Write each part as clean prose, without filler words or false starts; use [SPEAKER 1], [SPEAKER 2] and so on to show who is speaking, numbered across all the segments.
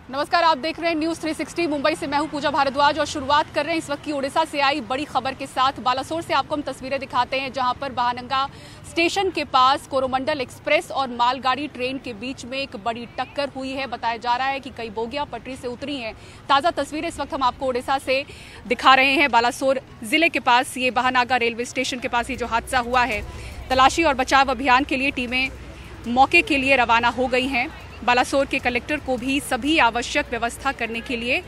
[SPEAKER 1] नमस्कार, आप देख रहे हैं न्यूज 360 मुंबई से। मैं हूं पूजा भारद्वाज और शुरुआत कर रहे हैं इस वक्त की उड़ीसा से आई बड़ी खबर के साथ। बालासोर से आपको हम तस्वीरें दिखाते हैं जहां पर महानंगा स्टेशन के पास कोरोमंडल एक्सप्रेस और मालगाड़ी ट्रेन के बीच में एक बड़ी टक्कर हुई है। बताया जा रहा है कि कई बोगियां पटरी से उतरी हैं। ताजा तस्वीरें इस वक्त हम आपको उड़ीसा से दिखा रहे हैं। बालासोर जिले के पास ये महानंगा रेलवे स्टेशन के पास ये जो हादसा हुआ है, तलाशी और बचाव अभियान के लिए टीमें मौके के लिए रवाना हो गई हैं। बालासोर के कलेक्टर को भी सभी आवश्यक व्यवस्था करने के लिए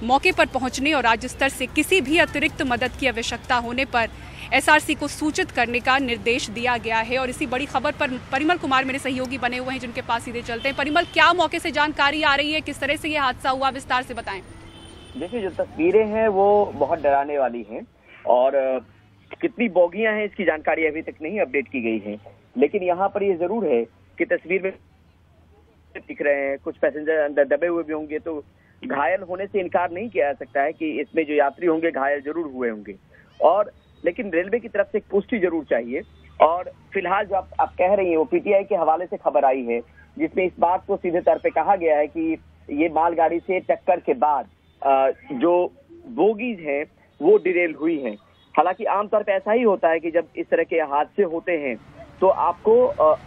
[SPEAKER 1] मौके पर पहुंचने और राज्य स्तर से किसी भी अतिरिक्त मदद की आवश्यकता होने पर एसआरसी को सूचित करने का निर्देश दिया गया है। और इसी बड़ी खबर पर परिमल कुमार मेरे सहयोगी बने हुए हैं, जिनके पास सीधे चलते हैं। परिमल, क्या मौके से जानकारी आ रही है, किस तरह से यह हादसा हुआ, विस्तार से बताएं।
[SPEAKER 2] देखिए, जो तस्वीरें हैं वो बहुत डराने वाली हैं और कितनी बोगियां हैं इसकी जानकारी अभी तक नहीं अपडेट की गई है। लेकिन यहाँ पर ये जरूर है कि तस्वीर में दिख रहे हैं कुछ पैसेंजर अंदर दबे हुए भी होंगे, तो घायल होने से इनकार नहीं किया जा सकता है कि इसमें जो यात्री होंगे घायल जरूर हुए होंगे। और लेकिन रेलवे की तरफ से एक पुष्टि जरूर चाहिए। और फिलहाल जो आप कह रही हैं वो पीटीआई के हवाले से खबर आई है, जिसमें इस बात को सीधे तौर पे कहा गया है कि ये मालगाड़ी से टक्कर के बाद जो बोगीज हैं वो डिरेल हुई हैं। हालांकि आमतौर पर ऐसा ही होता है कि जब इस तरह के हादसे होते हैं तो आपको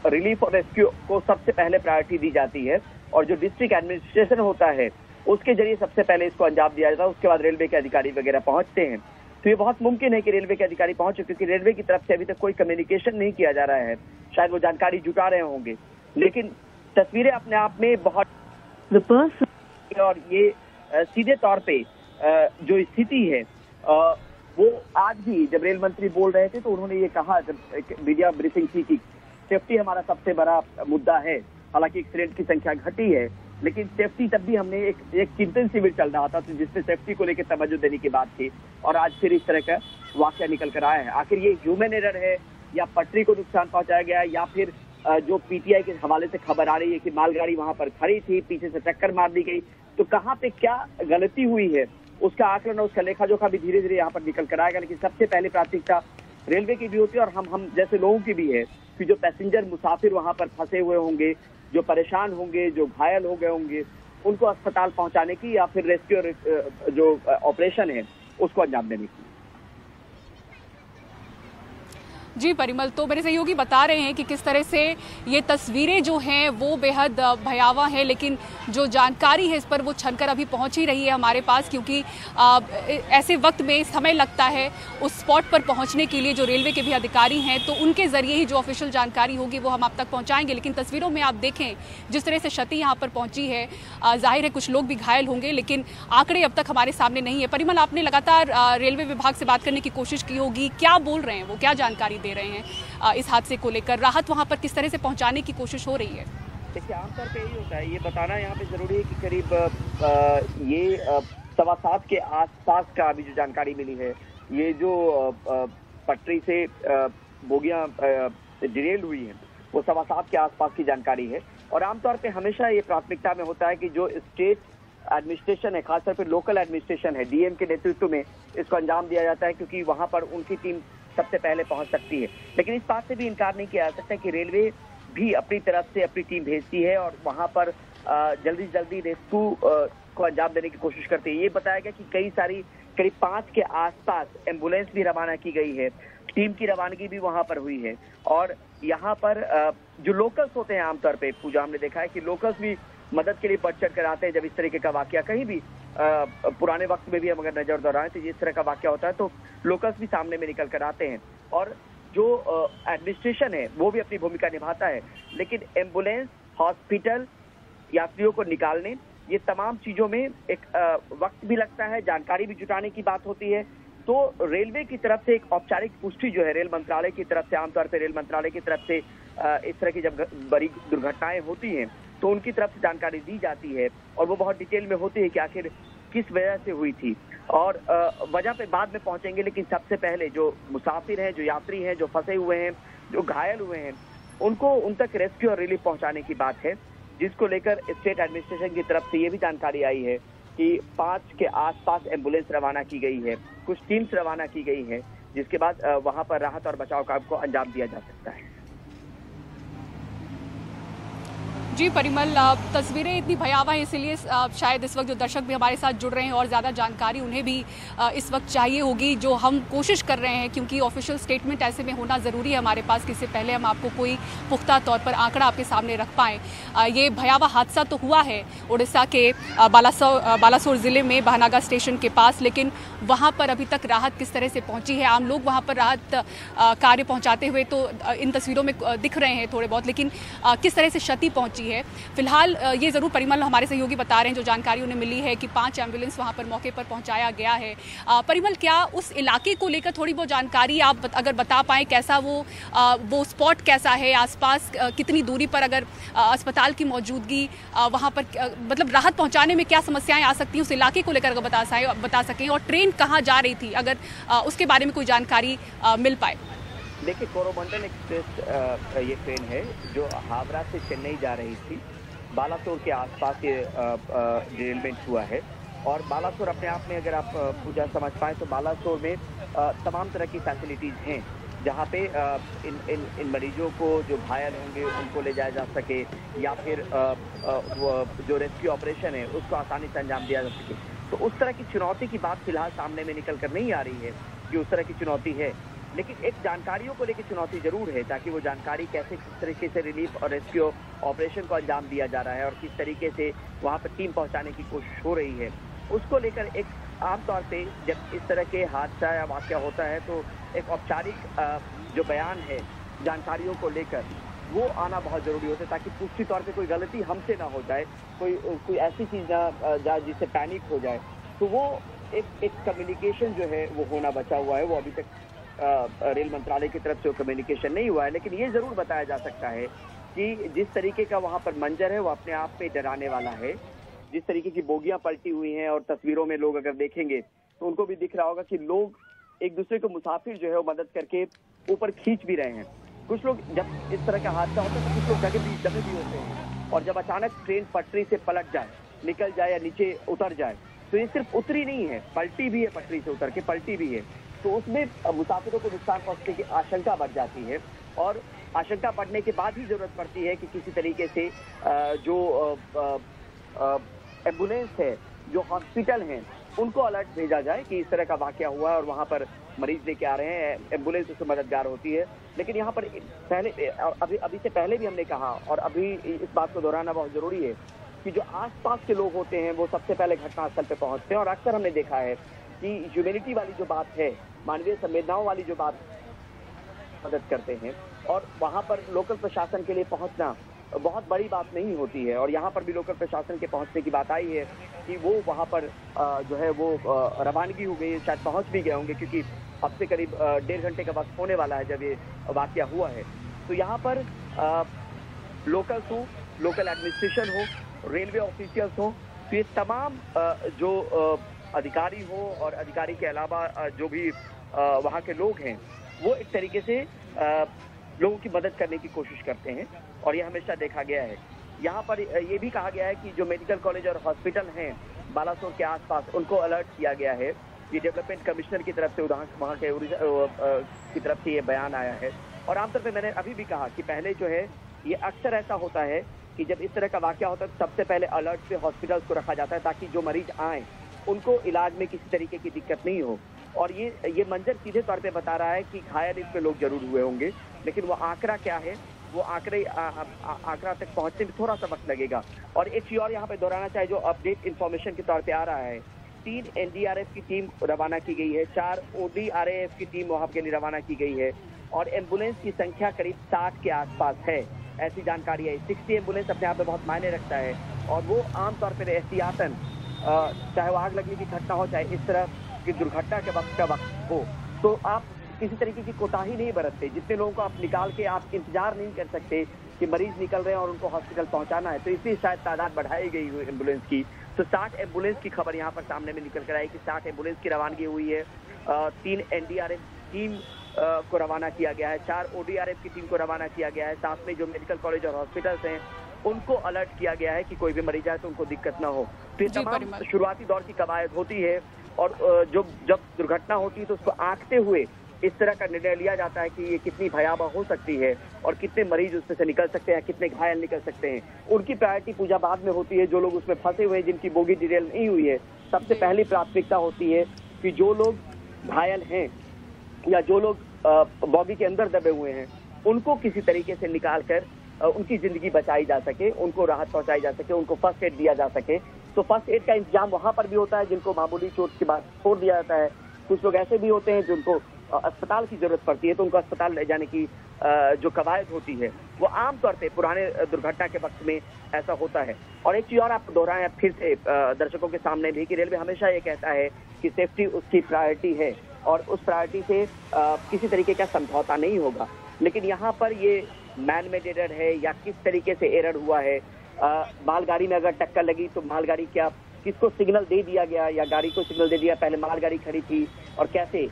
[SPEAKER 2] रिलीफ और रेस्क्यू को सबसे पहले प्रायोरिटी दी जाती है और जो डिस्ट्रिक्ट एडमिनिस्ट्रेशन होता है उसके जरिए सबसे पहले इसको अंजाम दिया जाता है। उसके बाद रेलवे के अधिकारी वगैरह पहुंचते हैं। तो ये बहुत मुमकिन है कि रेलवे के अधिकारी पहुंचे, क्योंकि रेलवे की तरफ से अभी तक कोई कम्युनिकेशन नहीं किया जा रहा है। शायद वो जानकारी जुटा रहे होंगे, लेकिन तस्वीरें अपने आप में बहुत और ये सीधे तौर पे जो स्थिति है वो आज भी जब रेल मंत्री बोल रहे थे तो उन्होंने ये कहा, जब एक मीडिया ब्रीफिंग थी, कि सेफ्टी हमारा सबसे बड़ा मुद्दा है। हालांकि एक्सीडेंट की संख्या घटी है, लेकिन सेफ्टी तब भी हमने एक चिंतन शिविर चल रहा था तो जिसमें सेफ्टी को लेकर तवज्जो देने की बात थी, और आज फिर इस तरह का वाकया निकल कर आया है। आखिर ये ह्यूमन एरर है या पटरी को नुकसान पहुंचाया गया है, या फिर जो पीटीआई के हवाले से खबर आ रही है कि मालगाड़ी वहां पर खड़ी थी, पीछे से टक्कर मार दी गई, तो कहाँ पे क्या गलती हुई है उसका आकलन और उसका लेखा जोखा भी धीरे धीरे यहाँ पर निकल कर आएगा। लेकिन सबसे पहले प्राथमिकता रेलवे की भी होती है और हम जैसे लोगों की भी है कि जो पैसेंजर मुसाफिर वहां पर फंसे हुए होंगे, जो परेशान होंगे, जो घायल हो गए होंगे, उनको अस्पताल पहुंचाने की या फिर रेस्क्यू जो ऑपरेशन है उसको अंजाम देने की।
[SPEAKER 1] जी परिमल, तो मेरे सहयोगी बता रहे हैं कि किस तरह से ये तस्वीरें जो हैं वो बेहद भयावह हैं, लेकिन जो जानकारी है इस पर वो छनकर अभी पहुंच ही रही है हमारे पास, क्योंकि ऐसे वक्त में समय लगता है उस स्पॉट पर पहुंचने के लिए। जो रेलवे के भी अधिकारी हैं तो उनके जरिए ही जो ऑफिशियल जानकारी होगी वो हम आप तक पहुंचाएंगे। लेकिन तस्वीरों में आप देखें जिस तरह से क्षति यहाँ पर पहुंची है, जाहिर है कुछ लोग भी घायल होंगे, लेकिन आंकड़े अब तक हमारे सामने नहीं है। परिमल, आपने लगातार रेलवे विभाग से बात करने की कोशिश की होगी, क्या बोल रहे हैं वो, क्या जानकारी दे रहे हैं इस हादसे को लेकर? राहत वहां पर किस तरह से पहुंचाने की कोशिश हो रही है?
[SPEAKER 2] देखिए, आमतौर पे यही होता है, ये बताना यहाँ पे जरूरी है कि करीब ये 7:15 के आसपास का अभी जो जानकारी मिली है, ये जो पटरी से बोगियां डिरेल हुई है वो 7:15 के आसपास की जानकारी है। और आमतौर पे हमेशा ये प्राथमिकता में होता है कि जो स्टेट एडमिनिस्ट्रेशन है, खासतौर पे लोकल एडमिनिस्ट्रेशन है, डीएम के नेतृत्व में इसको अंजाम दिया जाता है, क्योंकि वहां पर उनकी टीम सबसे पहले पहुंच सकती है। लेकिन इस बात से भी इनकार नहीं किया जा सकता कि रेलवे भी अपनी तरफ से अपनी टीम भेजती है और वहां पर जल्दी से जल्दी रेस्क्यू को अंजाम देने की कोशिश करती है। ये बताया गया कि करीब 5 के आसपास एम्बुलेंस भी रवाना की गई है, टीम की रवानगी भी वहां पर हुई है। और यहाँ पर जो लोकल्स होते हैं, आमतौर पर पूजा हमने देखा है कि लोकल्स भी मदद के लिए बढ़ चढ़ कर आते हैं। जब इस तरीके का वाकया कहीं भी पुराने वक्त में भी हम अगर नजर दौड़ाएं तो जिस तरह का वाकया होता है तो लोकल्स भी सामने में निकल कर आते हैं और जो एडमिनिस्ट्रेशन है वो भी अपनी भूमिका निभाता है। लेकिन एम्बुलेंस, हॉस्पिटल, यात्रियों को निकालने, ये तमाम चीजों में एक वक्त भी लगता है, जानकारी भी जुटाने की बात होती है। तो रेलवे की तरफ से एक औपचारिक पुष्टि जो है रेल मंत्रालय की तरफ से, आमतौर पर रेल मंत्रालय की तरफ से इस तरह की जब बड़ी दुर्घटनाएं होती हैं तो उनकी तरफ से जानकारी दी जाती है और वो बहुत डिटेल में होती है कि आखिर किस वजह से हुई थी। और वजह पे बाद में पहुंचेंगे, लेकिन सबसे पहले जो मुसाफिर हैं, जो यात्री हैं, जो फंसे हुए हैं, जो घायल हुए हैं, उनको उन तक रेस्क्यू और रिलीफ पहुंचाने की बात है, जिसको लेकर स्टेट एडमिनिस्ट्रेशन की तरफ से ये भी जानकारी आई है कि 5 के आसपास एम्बुलेंस रवाना की गई है, कुछ टीम्स रवाना की गई है, जिसके बाद वहां पर राहत और बचाव काम को अंजाम दिया जा सकता है।
[SPEAKER 1] जी परिमल, तस्वीरें इतनी भयावह हैं, इसीलिए शायद इस वक्त जो दर्शक भी हमारे साथ जुड़ रहे हैं और ज़्यादा जानकारी उन्हें भी इस वक्त चाहिए होगी, जो हम कोशिश कर रहे हैं, क्योंकि ऑफिशियल स्टेटमेंट ऐसे में होना ज़रूरी है हमारे पास, कि इससे पहले हम आपको कोई पुख्ता तौर पर आंकड़ा आपके सामने रख पाएँ। ये भयावह हादसा तो हुआ है उड़ीसा के बालासोर ज़िले में बहनागा स्टेशन के पास, लेकिन वहाँ पर अभी तक राहत किस तरह से पहुँची है, आम लोग वहाँ पर राहत कार्य पहुँचाते हुए तो इन तस्वीरों में दिख रहे हैं थोड़े बहुत, लेकिन किस तरह से क्षति पहुंची है फिलहाल ये जरूर परिमल हमारे सहयोगी बता रहे हैं, जो जानकारी उन्हें मिली है कि 5 एम्बुलेंस वहां पर मौके पर पहुंचाया गया है। परिमल, क्या उस इलाके को लेकर थोड़ी बहुत जानकारी आप अगर बता पाएं, कैसा वो स्पॉट कैसा है, आसपास कितनी दूरी पर अगर अस्पताल की मौजूदगी वहां पर, मतलब राहत पहुंचाने में क्या समस्याएं आ सकती हैं, उस इलाके को लेकर अगर बता सकें, और ट्रेन कहाँ जा रही थी, अगर उसके बारे में कोई जानकारी मिल पाए।
[SPEAKER 2] देखिए, कोरोमंडल एक्सप्रेस ये ट्रेन है जो हावड़ा से चेन्नई जा रही थी। बालासोर के आसपास ये डिरेलमेंट हुआ है, और बालासोर अपने आप में अगर आप पूजा समझ पाए तो बालासोर में तमाम तरह की फैसिलिटीज़ हैं, जहाँ पे इन मरीजों को जो घायल होंगे उनको ले जाया जा सके, या फिर जो रेस्क्यू ऑपरेशन है उसको आसानी से अंजाम दिया जा सके। तो उस तरह की चुनौती की बात फिलहाल सामने में निकल कर नहीं आ रही है कि उस तरह की चुनौती है, लेकिन एक जानकारियों को लेकर चुनौती जरूर है, ताकि वो जानकारी कैसे किस तरीके से रिलीफ और रेस्क्यू ऑपरेशन को अंजाम दिया जा रहा है और किस तरीके से वहाँ पर टीम पहुँचाने की कोशिश हो रही है, उसको लेकर एक आमतौर पे जब इस तरह के हादसा या वाक़या होता है तो एक औपचारिक जो बयान है जानकारियों को लेकर वो आना बहुत ज़रूरी होता है, ताकि पुष्टि तौर पे कोई गलती हमसे ना हो जाए, कोई ऐसी चीज़ ना जाए जिससे पैनिक हो जाए। तो वो एक कम्युनिकेशन जो है वो होना बचा हुआ है, वो अभी तक रेल मंत्रालय की तरफ से कम्युनिकेशन नहीं हुआ है, लेकिन ये जरूर बताया जा सकता है कि जिस तरीके का वहाँ पर मंजर है वो अपने आप में डराने वाला है। जिस तरीके की बोगियां पलटी हुई हैं, और तस्वीरों में लोग अगर देखेंगे तो उनको भी दिख रहा होगा कि लोग एक दूसरे को, मुसाफिर जो है वो मदद करके ऊपर खींच भी रहे हैं। कुछ लोग, जब इस तरह का हादसा होता है तो कुछ लोग दबे भी होते हैं, और जब अचानक ट्रेन पटरी से पलट जाए, निकल जाए या नीचे उतर जाए, तो ये सिर्फ उतरी नहीं है, पलटी भी है, पटरी से उतर के पलटी भी है, तो उसमें मुसाफिरों को नुकसान पहुंचने की आशंका बढ़ जाती है, और आशंका बढ़ने के बाद ही जरूरत पड़ती है कि किसी तरीके से जो एम्बुलेंस है, जो हॉस्पिटल हैं, उनको अलर्ट भेजा जाए कि इस तरह का वाकया हुआ है और वहाँ पर मरीज लेके आ रहे हैं, एम्बुलेंस उससे मददगार होती है। लेकिन यहाँ पर पहले अभी से पहले भी हमने कहा, और अभी इस बात को दोहराना बहुत जरूरी है कि जो आसपास के लोग होते हैं वो सबसे पहले घटनास्थल पे पहुँचते हैं, और अक्सर हमने देखा है कि ह्यूमैनिटी वाली जो बात है, मानवीय संवेदनाओं वाली जो बात, मदद करते हैं, और वहाँ पर लोकल प्रशासन के लिए पहुँचना बहुत बड़ी बात नहीं होती है। और यहाँ पर भी लोकल प्रशासन के पहुँचने की बात आई है कि वो वहाँ पर जो है वो रवानगी हो गई, शायद पहुँच भी गए होंगे, क्योंकि अब से करीब 1.5 घंटे का वक्त होने वाला है जब ये वाकया हुआ है। तो यहाँ पर लोकल्स हो, लोकल एडमिनिस्ट्रेशन हो, रेलवे ऑफिशियल्स हो, तो ये तमाम जो अधिकारी हो, और अधिकारी के अलावा जो भी वहाँ के लोग हैं, वो एक तरीके से लोगों की मदद करने की कोशिश करते हैं, और ये हमेशा देखा गया है। यहाँ पर ये भी कहा गया है कि जो मेडिकल कॉलेज और हॉस्पिटल हैं बालासोर के आसपास, उनको अलर्ट किया गया है। ये डेवलपमेंट कमिश्नर की तरफ से वहाँ के उड़ीसा की तरफ से ये बयान आया है। और आमतौर पर मैंने अभी भी कहा कि पहले जो है ये अक्सर ऐसा होता है कि जब इस तरह का वाकया होता है तो सबसे पहले अलर्ट पे हॉस्पिटल्स को रखा जाता है, ताकि जो मरीज आए उनको इलाज में किसी तरीके की दिक्कत नहीं हो। और ये मंजर सीधे तौर पे बता रहा है कि घायल इसमें लोग जरूर हुए होंगे, लेकिन वो आंकड़ा क्या है, वो आंकड़ा तक पहुंचने में थोड़ा सा वक्त लगेगा। और एक चीज और यहाँ पे दोहराना चाहिए, जो अपडेट इन्फॉर्मेशन के तौर पे आ रहा है, 3 NDRF की टीम रवाना की गई है, 4 ODRAF की टीम वहाँ के लिए रवाना की गई है, और एम्बुलेंस की संख्या करीब 60 के आसपास है, ऐसी जानकारी है। 60 एम्बुलेंस अपने आप में बहुत मायने रखता है, और वो आमतौर पर एहतियातन, चाहे वो आग लगने की घटना हो, चाहे इस तरह की दुर्घटना के वक्त का वक्त हो, तो आप किसी तरीके की कोताही नहीं बरतते। जितने लोगों को आप निकाल के आप इंतजार नहीं कर सकते कि मरीज निकल रहे हैं और उनको हॉस्पिटल पहुंचाना है, तो इसलिए शायद तादाद बढ़ाई गई हुई एम्बुलेंस की। तो 60 एम्बुलेंस की खबर यहाँ पर सामने में निकल कर आई कि 60 एम्बुलेंस की रवानगी हुई है। 3 NDRF टीम को रवाना किया गया है, 4 ODRF की टीम को रवाना किया गया है। साथ में जो मेडिकल कॉलेज और हॉस्पिटल्स हैं उनको अलर्ट किया गया है कि कोई भी मरीज आए तो उनको दिक्कत ना हो। तो ये तमाम शुरुआती दौर की कवायद होती है, और जब दुर्घटना होती है तो उसको आंकते हुए इस तरह का निर्णय लिया जाता है कि ये कितनी भयावह हो सकती है और कितने मरीज उसमें से निकल सकते हैं, कितने घायल निकल सकते हैं। उनकी प्रायोरिटी पूजा बाद में होती है। जो लोग उसमें फंसे हुए हैं, जिनकी बोगी डिटेल नहीं हुई है, सबसे पहली प्राथमिकता होती है कि जो लोग घायल हैं या जो लोग बॉगी के अंदर दबे हुए हैं, उनको किसी तरीके से निकाल कर उनकी जिंदगी बचाई जा सके, उनको राहत पहुंचाई जा सके, उनको फर्स्ट एड दिया जा सके। तो फर्स्ट एड का इंतजाम वहां पर भी होता है, जिनको मामूली चोट के बाद छोड़ दिया जाता है। कुछ लोग ऐसे भी होते हैं जिनको अस्पताल की जरूरत पड़ती है, तो उनको अस्पताल ले जाने की जो कवायद होती है वो आमतौर पे पुराने दुर्घटना के वक्त में ऐसा होता है। और एक चीज और आप दोहराएं फिर से दर्शकों के सामने भी कि रेलवे हमेशा ये कहता है कि सेफ्टी उसकी प्रायोरिटी है और उस प्रायोरिटी से किसी तरीके का समझौता नहीं होगा। लेकिन यहाँ पर ये मैन मेड एरर है या किस तरीके से एरर हुआ है, मालगाड़ी में अगर टक्कर लगी तो मालगाड़ी क्या किसको सिग्नल दे दिया गया या गाड़ी को सिग्नल दे दिया, पहले मालगाड़ी खड़ी थी और कैसे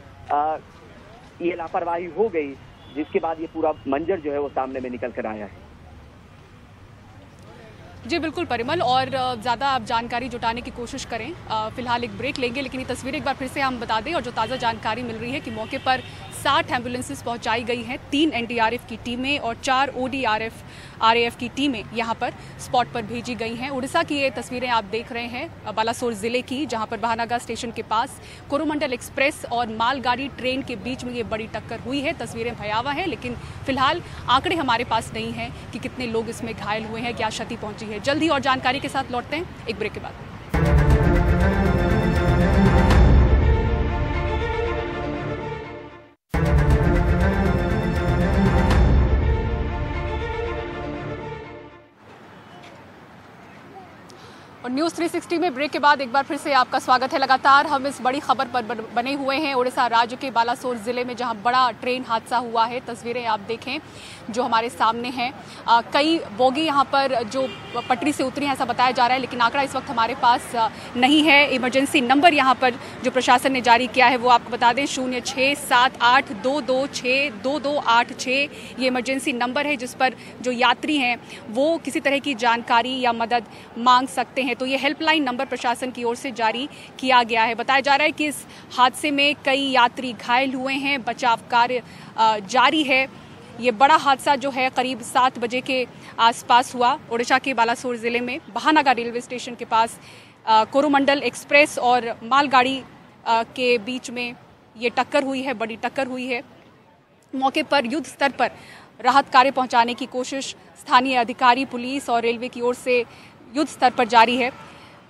[SPEAKER 2] ये लापरवाही हो गई, जिसके बाद ये पूरा मंजर जो है वो सामने में निकल कर आया है।
[SPEAKER 1] जी बिल्कुल परिमल, और ज़्यादा आप जानकारी जुटाने की कोशिश करें। फिलहाल एक ब्रेक लेंगे, लेकिन ये तस्वीर एक बार फिर से हम बता दें। और जो ताज़ा जानकारी मिल रही है कि मौके पर 60 एम्बुलेंसेस पहुंचाई गई हैं, 3 एनडीआरएफ की टीमें और 4 ओडीआरएफ की टीमें यहां पर स्पॉट पर भेजी गई हैं। उड़ीसा की ये तस्वीरें आप देख रहे हैं, बालासोर जिले की, जहां पर बहानागा स्टेशन के पास कोरोमंडल एक्सप्रेस और मालगाड़ी ट्रेन के बीच में ये बड़ी टक्कर हुई है। तस्वीरें भयावह हैं, लेकिन फिलहाल आंकड़े हमारे पास नहीं हैं कि कितने लोग इसमें घायल हुए हैं, क्या क्षति पहुंची है। जल्द ही और जानकारी के साथ लौटते हैं एक ब्रेक के बाद। और न्यूज़ 360 में ब्रेक के बाद एक बार फिर से आपका स्वागत है। लगातार हम इस बड़ी खबर पर बने हुए हैं उड़ीसा राज्य के बालासोर जिले में, जहां बड़ा ट्रेन हादसा हुआ है। तस्वीरें आप देखें जो हमारे सामने हैं। कई बोगी यहां पर जो पटरी से उतरी हैं ऐसा बताया जा रहा है, लेकिन आंकड़ा इस वक्त हमारे पास नहीं है। इमरजेंसी नंबर यहां पर जो प्रशासन ने जारी किया है वो आपको बता दें, 0678226228 ये इमरजेंसी नंबर है, जिस पर जो यात्री हैं वो किसी तरह की जानकारी या मदद मांग सकते हैं। तो ये हेल्पलाइन नंबर प्रशासन की ओर से जारी किया गया है। बताया जा रहा है कि इस हादसे में कई यात्री घायल हुए हैं, बचाव कार्य जारी है। ये बड़ा हादसा जो है करीब 7 बजे के आसपास हुआ उड़ीसा के बालासोर जिले में बहानागा रेलवे स्टेशन के पास। कोरोमंडल एक्सप्रेस और मालगाड़ी के बीच में ये टक्कर हुई है, बड़ी टक्कर हुई है। मौके पर युद्ध स्तर पर राहत कार्य पहुंचाने की कोशिश स्थानीय अधिकारी, पुलिस और रेलवे की ओर से युद्ध स्तर पर जारी है।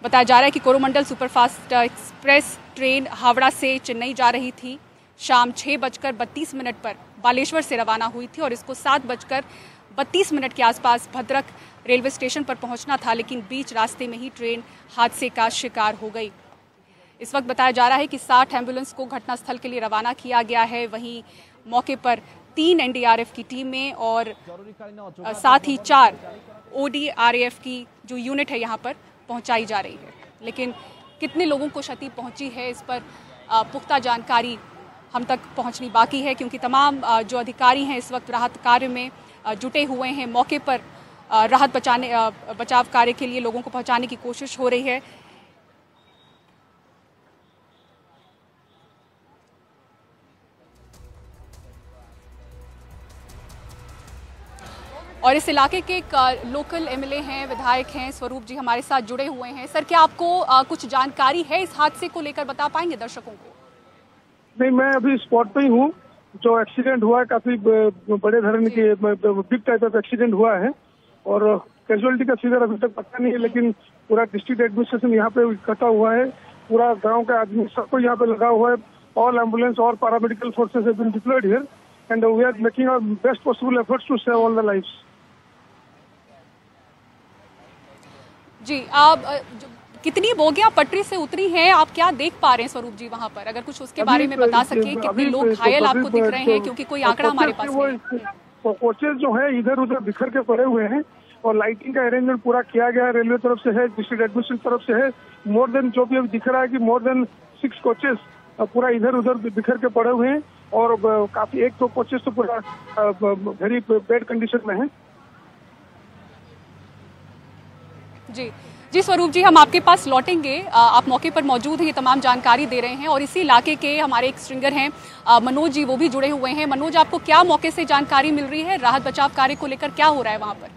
[SPEAKER 1] बताया जा रहा है कि Coromandel superfast express train Howrah से चेन्नई जा रही थी। शाम 6:32 पर बालेश्वर से रवाना हुई थी और इसको 7:32 के आसपास भद्रक रेलवे स्टेशन पर पहुंचना था, लेकिन बीच रास्ते में ही ट्रेन हादसे का शिकार हो गई। इस वक्त बताया जा रहा है कि 60 एम्बुलेंस को घटनास्थल के लिए रवाना किया गया है। वहीं मौके पर 3 एनडीआरएफ की टीमें और साथ ही 4 ओडीआरएफ की जो यूनिट है यहाँ पर पहुँचाई जा रही है। लेकिन कितने लोगों को क्षति पहुँची है इस पर पुख्ता जानकारी हम तक पहुँचनी बाकी है, क्योंकि तमाम जो अधिकारी हैं इस वक्त राहत कार्य में जुटे हुए हैं। मौके पर राहत बचाव कार्य के लिए लोगों को पहुँचाने की कोशिश हो रही है। और इस इलाके के एक लोकल एमएलए हैं, विधायक हैं, स्वरूप जी हमारे साथ जुड़े हुए हैं। सर, क्या आपको कुछ जानकारी है इस हादसे को लेकर, बता पाएंगे दर्शकों को?
[SPEAKER 3] नहीं, मैं अभी स्पॉट पे ही हूँ। जो एक्सीडेंट हुआ है काफी बड़े धरण के बिग टाइप ऑफ एक्सीडेंट हुआ है और कैजुअलिटी का फिगर अभी तक पता नहीं है, लेकिन पूरा डिस्ट्रिक्ट एडमिनिस्ट्रेशन यहाँ पे इकट्ठा हुआ है। पूरा गाँव का आदमी सबको यहाँ पे लगा हुआ है। ऑल एम्बुलेंस और paramedical forces have been deployed here and we are making our best possible efforts to save all the lives.
[SPEAKER 1] जी, आप कितनी बोगियां पटरी से उतरी हैं, आप क्या देख पा रहे हैं स्वरूप जी वहाँ पर? अगर कुछ उसके बारे में बता सके, कितने लोग घायल आपको दिख रहे हैं, क्योंकि कोई आंकड़ा हमारे पास नहीं है।
[SPEAKER 3] कोचेज जो है इधर उधर बिखर के पड़े हुए हैं और लाइटिंग का अरेंजमेंट पूरा किया गया है, रेलवे तरफ से है, डिस्ट्रिक्ट एडमिनिस्ट्रेशन तरफ से है। मोर देन जो भी अभी दिख रहा है कि मोर देन 6 कोचेज पूरा इधर उधर बिखर के पड़े हुए हैं और काफी 1-2 कोचेज तो पूरा वेरी बैड कंडीशन में है।
[SPEAKER 1] जी, जी स्वरूप जी, हम आपके पास लौटेंगे। आप मौके पर मौजूद हैं, ये तमाम जानकारी दे रहे हैं और इसी इलाके के हमारे एक स्ट्रिंगर हैं मनोज जी, वो भी जुड़े हुए हैं। मनोज, आपको क्या मौके से जानकारी मिल रही है? राहत बचाव कार्य को लेकर क्या हो रहा है वहाँ पर?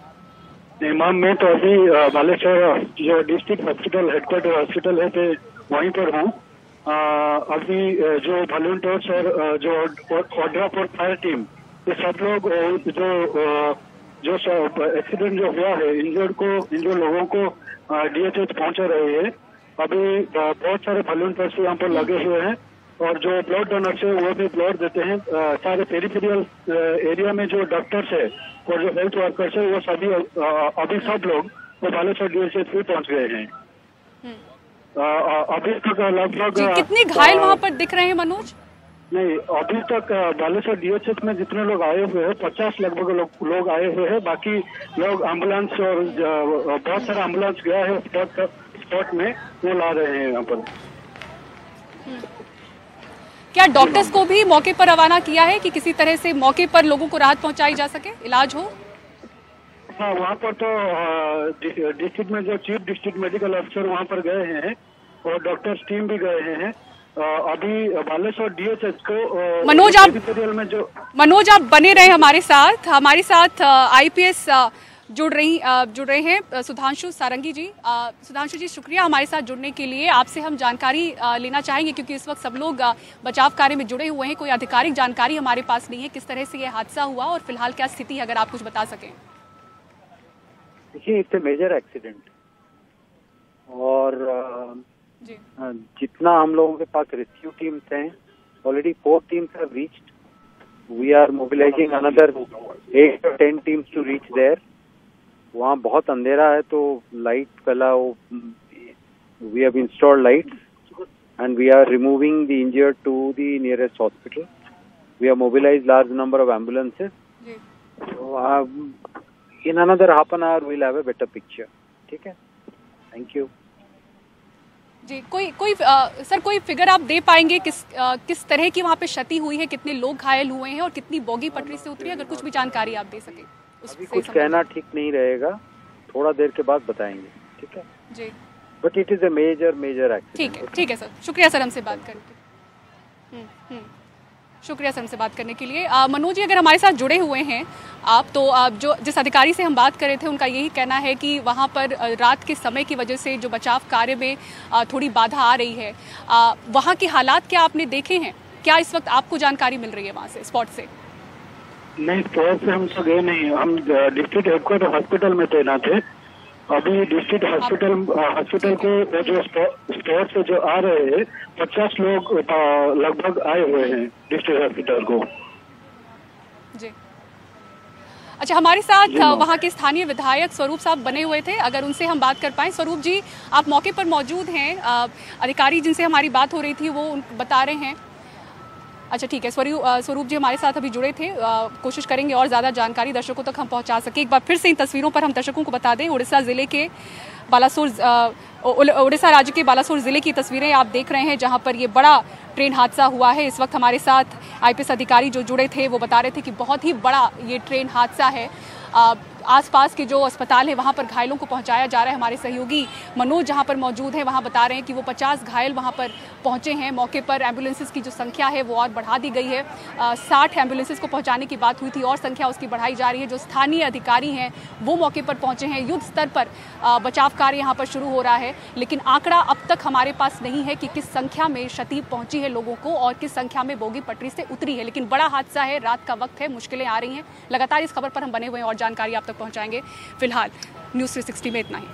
[SPEAKER 4] मैम, मैं तो अभी बालेश्वर जो डिस्ट्रिक्ट हॉस्पिटल हेडक्वार्टर हॉस्पिटल है तो वहीं पर हूँ। अभी जो वॉलंटियर्स और जो ऑर्डर फॉर फायर टीम, ये सब लोग जो एक्सीडेंट जो हुआ है, इंजर्ड लोगों को DHH पहुंचा रहे हैं। अभी बहुत सारे वॉलंटियर्स यहाँ पर लगे हुए हैं और जो ब्लड डोनर्स है वो भी ब्लड देते हैं। सारे पेरिफेरियल एरिया में जो डॉक्टर्स है और जो हेल्थ वर्कर्स है वो सभी अभी सब लोग वो बालेश्वर DHH पे पहुंच गए हैं। अभी तक लगभग
[SPEAKER 1] कितने घायल वहाँ पर दिख रहे हैं मनोज?
[SPEAKER 4] नहीं, अभी तक बालेश्वर DHH में जितने लोग आए हुए हैं 50 लगभग लोग आए हुए हैं। बाकी लोग एम्बुलेंस और बहुत सारा एम्बुलेंस गया है स्पॉट में, वो ला रहे हैं यहाँ पर।
[SPEAKER 1] क्या डॉक्टर्स को भी मौके पर रवाना किया है कि किसी तरह से मौके पर लोगों को राहत पहुंचाई जा सके, इलाज हो?
[SPEAKER 4] हाँ, वहाँ पर तो डिस्ट्रिक्ट में जो चीफ डिस्ट्रिक्ट मेडिकल ऑफिसर वहाँ पर गए हैं और डॉक्टर्स टीम भी गए हैं। अभी बालेश्वर DHH को
[SPEAKER 1] मनोज आप बने रहे हमारे साथ IPS जुड़ रहे हैं सुधांशु सारंगी जी। सुधांशु जी, शुक्रिया हमारे साथ जुड़ने के लिए। आपसे हम जानकारी लेना चाहेंगे क्योंकि इस वक्त सब लोग बचाव कार्य में जुड़े हुए हैं। कोई आधिकारिक जानकारी हमारे पास नहीं है किस तरह से ये हादसा हुआ और फिलहाल क्या स्थिति है, अगर आप कुछ बता सकें।
[SPEAKER 5] देखिए, इट्स ए मेजर एक्सीडेंट और जितना हम लोगों के पास रेस्क्यू टीम्स हैं, already 4 teams have reached. We are mobilising another 8 to 10 teams to reach there. वहाँ बहुत अंधेरा है तो लाइट कला we have installed lights and we are removing the injured to the nearest hospital. We have mobilised large number of ambulances. In another half an hour we'll have a better picture. ठीक है, thank you
[SPEAKER 1] ji. Sir कोई figure आप दे पाएंगे किस तरह की वहाँ पे क्षति हुई है, कितने लोग घायल हुए हैं और कितनी बोगी पटरी से उतरी है? अगर कुछ भी जानकारी आप दे सके।
[SPEAKER 5] अभी कुछ कहना ठीक नहीं रहेगा, थोड़ा देर के बाद बताएंगे। ठीक है
[SPEAKER 1] जी,
[SPEAKER 5] but it is a major accident.
[SPEAKER 1] ठीक है सर, शुक्रिया सर हमसे बात करके। शुक्रिया सर हमसे बात करने के लिए। मनोज जी, अगर हमारे साथ जुड़े हुए हैं आप, तो जिस अधिकारी से हम बात कर रहे थे उनका यही कहना है कि वहाँ पर रात के समय की वजह से जो बचाव कार्य में थोड़ी बाधा आ रही है। वहाँ के हालात क्या आपने देखे हैं? क्या इस वक्त आपको जानकारी मिल रही है वहाँ से, स्पॉट से?
[SPEAKER 4] नहीं, स्पॉट से हम तो गए नहीं, हम डिस्ट्रिक्ट हेडक्वार्टर हॉस्पिटल में तैनात थे। अभी डिस्ट्रिक्ट हॉस्पिटल को जो स्पॉट से जो आ रहे हैं 50 लोग लगभग आए हुए हैं डिस्ट्रिक्ट हॉस्पिटल को।
[SPEAKER 1] जी, अच्छा, हमारे साथ वहाँ के स्थानीय विधायक स्वरूप साहब बने हुए थे, अगर उनसे हम बात कर पाएं। स्वरूप जी, आप मौके पर मौजूद हैं। अधिकारी जिनसे हमारी बात हो रही थी वो बता रहे हैं। अच्छा, ठीक है, स्वरूप जी हमारे साथ अभी जुड़े थे। कोशिश करेंगे और ज़्यादा जानकारी दर्शकों तक हम पहुंचा सके। एक बार फिर से इन तस्वीरों पर हम दर्शकों को बता दें, उड़ीसा राज्य के बालासोर ज़िले की तस्वीरें आप देख रहे हैं, जहां पर ये बड़ा ट्रेन हादसा हुआ है। इस वक्त हमारे साथ IPS अधिकारी जो जुड़े थे वो बता रहे थे कि बहुत ही बड़ा ये ट्रेन हादसा है। आसपास के जो अस्पताल है वहाँ पर घायलों को पहुँचाया जा रहा है। हमारे सहयोगी मनोज जहाँ पर मौजूद है वहाँ बता रहे हैं कि वो 50 घायल वहाँ पर पहुँचे हैं। मौके पर एम्बुलेंसेस की जो संख्या है वो और बढ़ा दी गई है। 60 एम्बुलेंसेस को पहुँचाने की बात हुई थी और संख्या उसकी बढ़ाई जा रही है। जो स्थानीय अधिकारी हैं वो मौके पर पहुँचे हैं। युद्ध स्तर पर बचाव कार्य यहाँ पर शुरू हो रहा है, लेकिन आंकड़ा अब तक हमारे पास नहीं है कि किस संख्या में क्षति पहुँची है लोगों को और किस संख्या में बोगी पटरी से उतरी है। लेकिन बड़ा हादसा है, रात का वक्त है, मुश्किलें आ रही हैं। लगातार इस खबर पर हम बने हुए हैं और जानकारी आप तक पहुँचाएंगे। फिलहाल न्यूज़ 360 में इतना ही।